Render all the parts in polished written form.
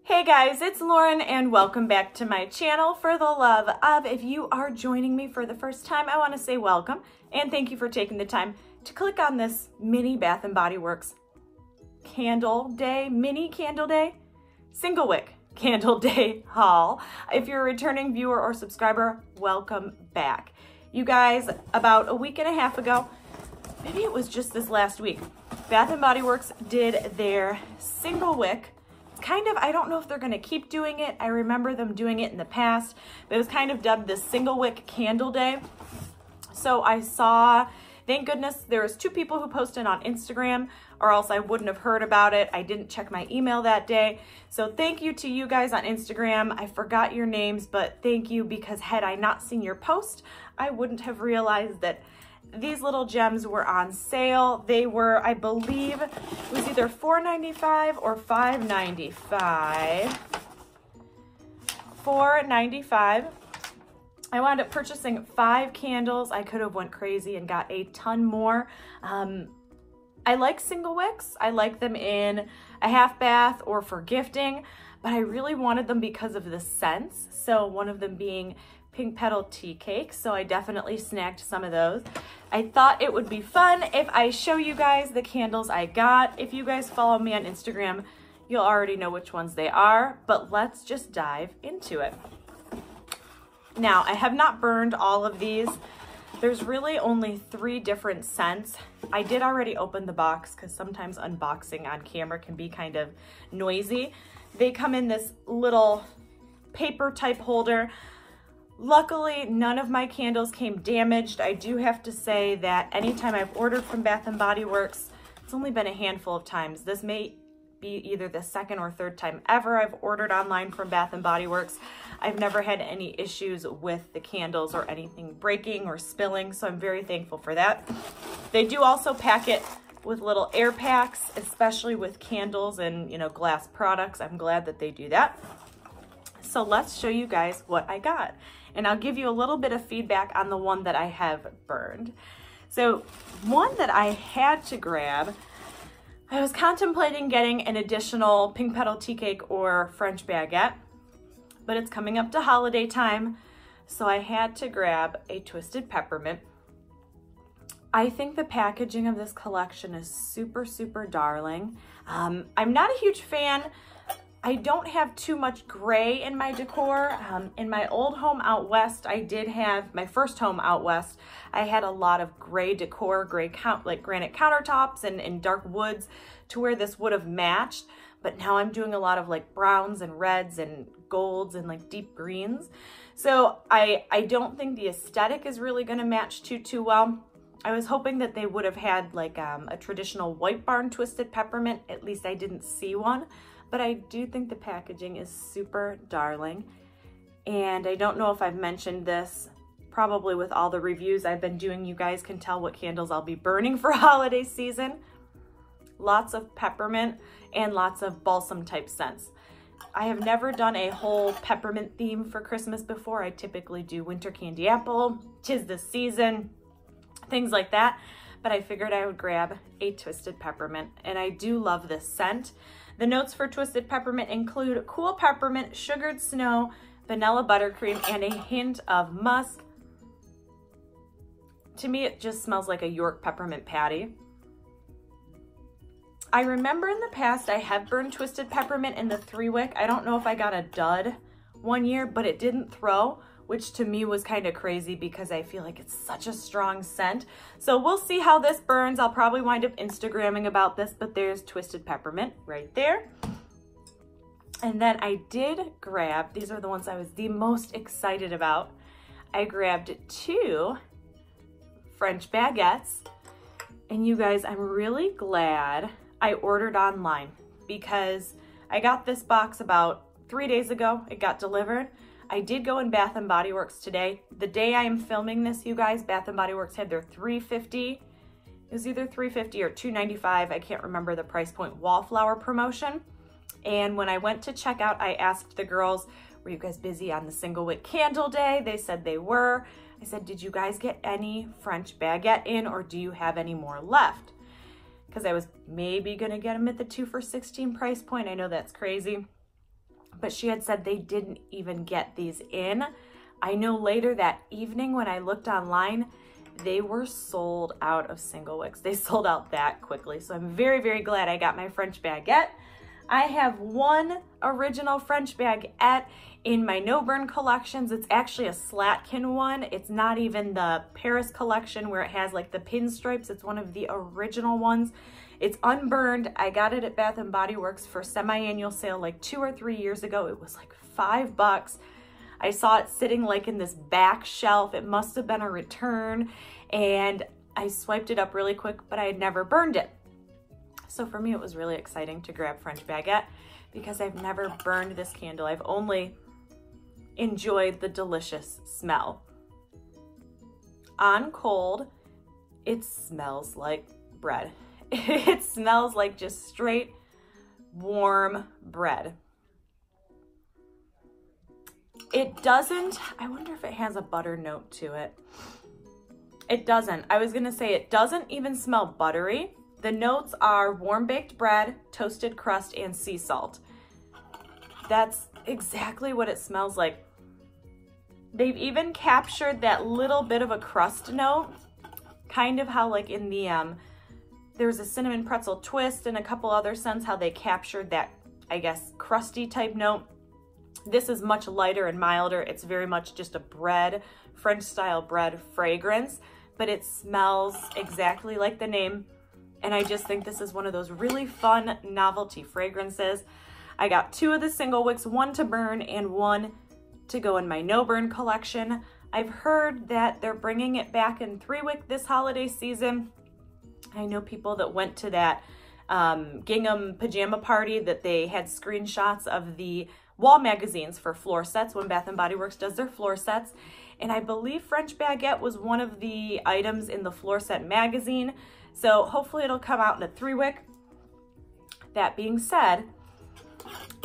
Hey guys, it's Lauren and welcome back to my channel. For the love of, if you are joining me for the first time, I want to say welcome and thank you for taking the time to click on this mini Bath & Body Works candle day, mini candle day, single wick candle day haul. If you're a returning viewer or subscriber, welcome back. You guys, about a week and a half ago, maybe it was just this last week, Bath & Body Works did their single wick. Kind of, I don't know if they're going to keep doing it. I remember them doing it in the past, but it was kind of dubbed the single wick candle day. So I saw, thank goodness, there was 2 people who posted on Instagram, or else I wouldn't have heard about it. I didn't check my email that day. So thank you to you guys on Instagram. I forgot your names, but thank you, because had I not seen your post, I wouldn't have realized that these little gems were on sale. They were, I believe, it was either $4.95 or $5.95. $4.95. I wound up purchasing 5 candles. I could have went crazy and got a ton more. I like single wicks. I like them in a half bath or for gifting, but I really wanted them because of the scents. So one of them being pink Petal Teacake, so I definitely snagged some of those. I thought it would be fun if I show you guys the candles I got. If you guys follow me on Instagram, you'll already know which ones they are, but let's just dive into it. Now, I have not burned all of these. There's really only 3 different scents. I did already open the box because sometimes unboxing on camera can be kind of noisy. They come in this little paper type holder. Luckily, none of my candles came damaged. I do have to say that anytime I've ordered from Bath & Body Works, it's only been a handful of times. This may be either the 2nd or 3rd time ever I've ordered online from Bath & Body Works. I've never had any issues with the candles or anything breaking or spilling, so I'm very thankful for that. They do also pack it with little air packs, especially with candles and, glass products. I'm glad that they do that. So let's show you guys what I got. And I'll give you a little bit of feedback on the one that I have burned. So one that I had to grab, I was contemplating getting an additional pink Petal Teacake or French Baguette, but it's coming up to holiday time, so I had to grab a Twisted Peppermint. I think the packaging of this collection is super, super darling. I'm not a huge fan. I don't have too much gray in my decor. In my old home out west, I did have, my first home out west, I had a lot of gray decor, like granite countertops and dark woods to where this would have matched. But now I'm doing a lot of like browns and reds and golds and like deep greens. So I don't think the aesthetic is really gonna match too well. I was hoping that they would have had like a traditional White Barn Twisted Peppermint. At least I didn't see one. But I do think the packaging is super darling. And I don't know if I've mentioned this, probably with all the reviews I've been doing, you guys can tell what candles I'll be burning for holiday season. Lots of peppermint and lots of balsam type scents. I have never done a whole peppermint theme for Christmas before. I typically do winter candy apple, 'tis the season, things like that. But I figured I would grab a Twisted Peppermint, and I do love this scent. The notes for Twisted Peppermint include cool peppermint, sugared snow, vanilla buttercream, and a hint of musk. To me, it just smells like a York peppermint patty. I remember in the past I have burned Twisted Peppermint in the 3-wick. I don't know if I got a dud one year, but it didn't throw, which to me was kind of crazy because I feel like it's such a strong scent. So we'll see how this burns. I'll probably wind up Instagramming about this, but there's Twisted Peppermint right there. And then I did grab, these are the ones I was the most excited about. I grabbed 2 French Baguettes. And you guys, I'm really glad I ordered online because I got this box about 3 days ago. It got delivered. I did go in Bath & Body Works today. The day I am filming this, you guys, Bath & Body Works had their $3.50. It was either $3.50 or $2.95. I can't remember the price point. Wallflower promotion. And when I went to check out, I asked the girls, were you guys busy on the single wick candle day? They said they were. I said, did you guys get any French Baguette in, or do you have any more left? Because I was maybe gonna get them at the 2 for $16 price point. I know that's crazy. but she had said they didn't even get these in. I know later that evening when I looked online, they were sold out of single wicks. They sold out that quickly. So I'm very, very glad I got my French baguette. I have one original French baguette in my No Burn collections. It's actually a Slatkin one. It's not even the Paris collection where it has like the pinstripes. It's one of the original ones. It's unburned. I got it at Bath & Body Works for semi-annual sale like 2 or 3 years ago. It was like $5. I saw it sitting like in this back shelf. It must have been a return, and I swiped it up really quick, but I had never burned it. So for me, it was really exciting to grab French baguette because I've never burned this candle. I've only enjoyed the delicious smell. On cold, it smells like bread. It smells like just straight warm bread. It doesn't, I wonder if it has a butter note to it. It doesn't. I was gonna say it doesn't even smell buttery. The notes are warm baked bread, toasted crust, and sea salt. That's exactly what it smells like. They've even captured that little bit of a crust note, kind of how like in the, there's a cinnamon pretzel twist and a couple other scents, how they captured that, I guess, crusty type note. This is much lighter and milder. It's very much just a bread, French style bread fragrance, but it smells exactly like the name. And I just think this is one of those really fun novelty fragrances. I got 2 of the single wicks, 1 to burn and 1 to go in my no burn collection. I've heard that they're bringing it back in 3-wick this holiday season. I know people that went to that gingham pajama party that they had screenshots of the wall magazines for floor sets when Bath & Body Works does their floor sets. And I believe French baguette was one of the items in the floor set magazine. So hopefully it'll come out in a 3-wick. That being said,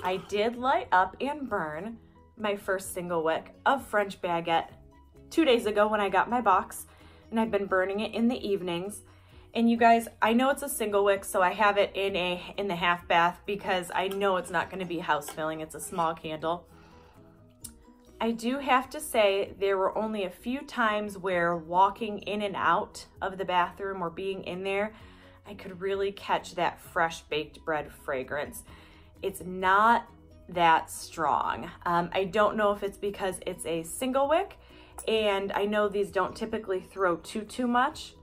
I did light up and burn my first single wick of French baguette 2 days ago when I got my box, and I've been burning it in the evenings. And you guys, I know it's a single wick, so I have it in the half bath because I know it's not going to be house filling. It's a small candle. I do have to say there were only a few times where walking in and out of the bathroom or being in there, I could really catch that fresh baked bread fragrance. It's not that strong. I don't know if it's because it's a single wick, and I know these don't typically throw too much.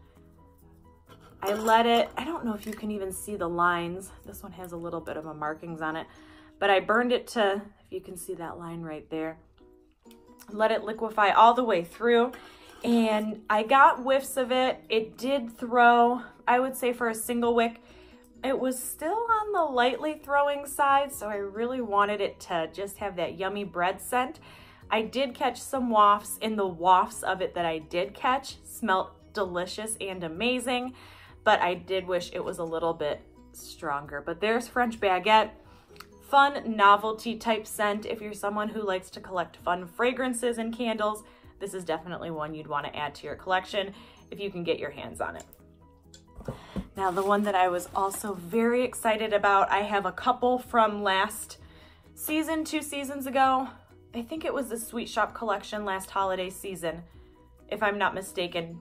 I let it, I don't know if you can even see the lines. This one has a little bit of a markings on it, but I burned it to, if you can see that line right there, let it liquefy all the way through, and I got whiffs of it. It did throw, I would say for a single wick, it was still on the lightly throwing side, so I really wanted it to just have that yummy bread scent. I did catch some wafts, and the wafts of it that I did catch smelled delicious and amazing, but I did wish it was a little bit stronger. But there's French baguette. Fun novelty type scent. If you're someone who likes to collect fun fragrances and candles, this is definitely one you'd want to add to your collection if you can get your hands on it. Now, the one that I was also very excited about, I have a couple from last season, 2 seasons ago. I think it was the Sweet Shop collection last holiday season, if I'm not mistaken.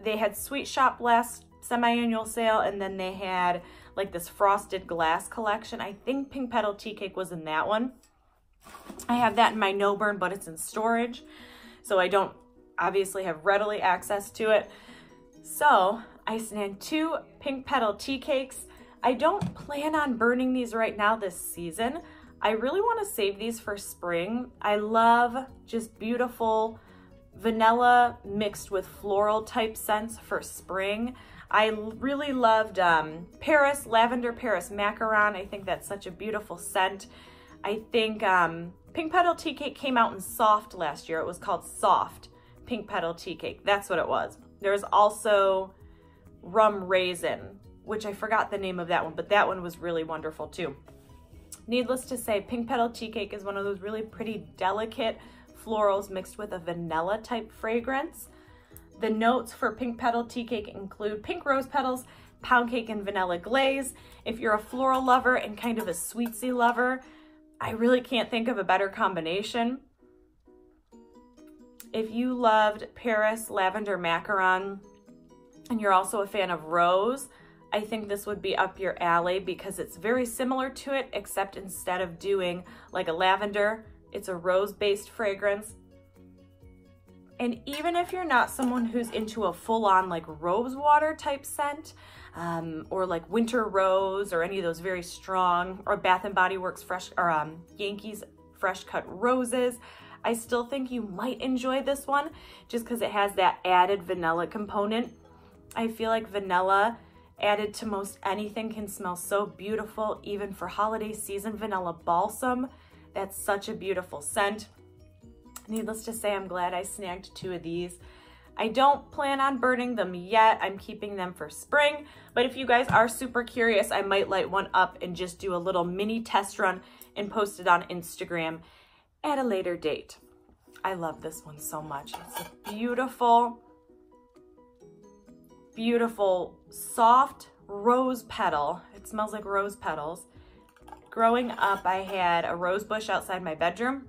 They had Sweet Shop last semi-annual sale, and then they had like this frosted glass collection. I think Pink Petal Teacake was in that one. I have that in my no burn, but it's in storage, so I don't obviously have readily access to it. So I snagged 2 Pink Petal Teacakes. I don't plan on burning these right now this season. I really want to save these for spring. I love just beautiful vanilla mixed with floral type scents for spring. I really loved Lavender Paris Macaron. I think that's such a beautiful scent. I think Pink Petal Teacake came out in soft last year. It was called Soft Pink Petal Teacake. That's what it was. There's also Rum Raisin, which I forgot the name of that one, but that one was really wonderful too. Needless to say, Pink Petal Teacake is one of those really pretty delicate florals mixed with a vanilla type fragrance. The notes for Pink Petal Teacake include pink rose petals, pound cake, and vanilla glaze. If you're a floral lover and kind of a sweetsy lover, I really can't think of a better combination. If you loved Paris Lavender Macaron and you're also a fan of rose, I think this would be up your alley because it's very similar to it, except instead of doing like a lavender, it's a rose-based fragrance. And even if you're not someone who's into a full-on like rose water type scent, or like winter rose or any of those very strong, or Bath and Body Works fresh or Yankees fresh cut roses, I still think you might enjoy this one just because it has that added vanilla component. I feel like vanilla added to most anything can smell so beautiful, even for holiday season. Vanilla balsam, that's such a beautiful scent. Needless to say, I'm glad I snagged 2 of these. I don't plan on burning them yet. I'm keeping them for spring, but if you guys are super curious, I might light one up and just do a little mini test run and post it on Instagram at a later date. I love this one so much. It's a beautiful, beautiful, soft rose petal. It smells like rose petals. Growing up, I had a rose bush outside my bedroom,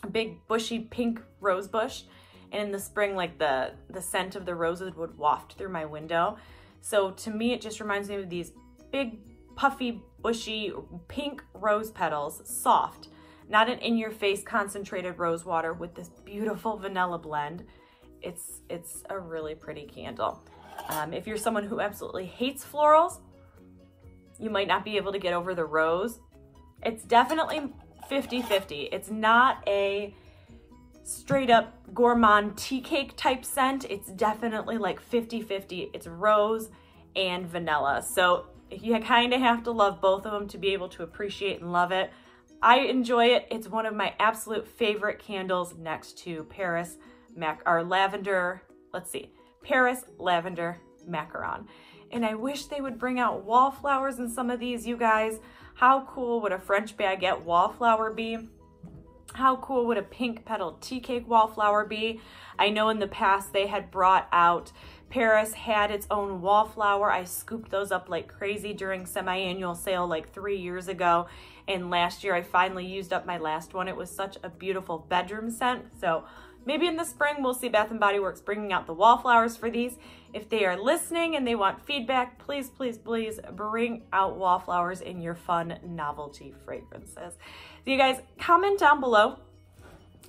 a big bushy pink rose bush. And in the spring, like the scent of the roses would waft through my window. So to me, it just reminds me of these big, puffy, bushy, pink rose petals, soft, not an in-your-face concentrated rose water with this beautiful vanilla blend. It's a really pretty candle. If you're someone who absolutely hates florals, you might not be able to get over the rose. It's definitely 50-50. It's not a straight up gourmand tea cake type scent. It's definitely like 50-50. It's rose and vanilla. So you kind of have to love both of them to be able to appreciate and love it. I enjoy it. It's one of my absolute favorite candles next to Paris Lavender. Let's see, Paris Lavender Macaron. And I wish they would bring out wallflowers in some of these, you guys. How cool would a French Baguette wallflower be? How cool would a pink Petal Teacake wallflower be? I know in the past they had brought out, Paris had its own wallflower. I scooped those up like crazy during semi-annual sale like 3 years ago. And last year I finally used up my last one. It was such a beautiful bedroom scent. So maybe in the spring we'll see Bath and Body Works bringing out the wallflowers for these. If they are listening and they want feedback, please, please, please bring out wallflowers in your fun novelty fragrances. So you guys, comment down below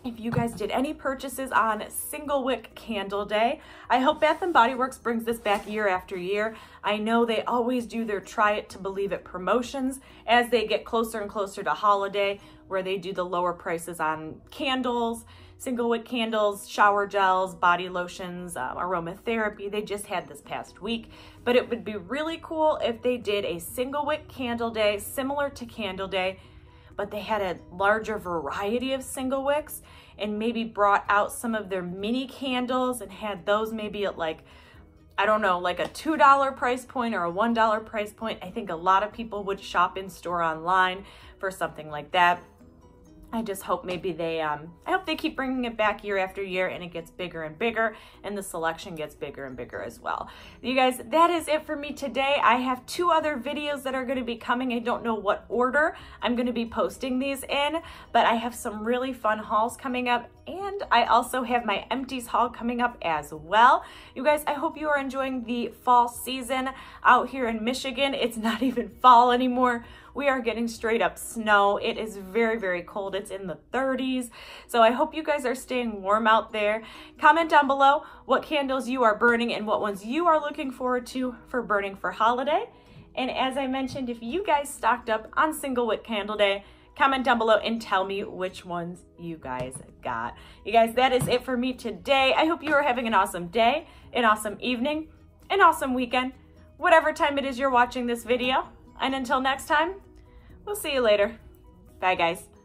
if you guys did any purchases on Single Wick Candle Day. I hope Bath and Body Works brings this back year after year. I know they always do their try it to believe it promotions as they get closer and closer to holiday, where they do the lower prices on candles, single wick candles, shower gels, body lotions, aromatherapy. They just had this past week, but it would be really cool if they did a Single Wick Candle Day similar to Candle Day, but they had a larger variety of single wicks and maybe brought out some of their mini candles and had those maybe at like, I don't know, like a $2 price point or a $1 price point. I think a lot of people would shop in store online for something like that. I just hope maybe they, I hope they keep bringing it back year after year and it gets bigger and bigger and the selection gets bigger and bigger as well. You guys, that is it for me today. I have 2 other videos that are going to be coming. I don't know what order I'm going to be posting these in, but I have some really fun hauls coming up, and I also have my empties haul coming up as well. You guys, I hope you are enjoying the fall season out here in Michigan. It's not even fall anymore. We are getting straight up snow. It is very, very cold. It's in the 30s. So I hope you guys are staying warm out there. Comment down below what candles you are burning and what ones you are looking forward to for burning for holiday. And as I mentioned, if you guys stocked up on Single Wick Candle Day, comment down below and tell me which ones you guys got. You guys, that is it for me today. I hope you are having an awesome day, an awesome evening, an awesome weekend, whatever time it is you're watching this video. And until next time, we'll see you later. Bye, guys.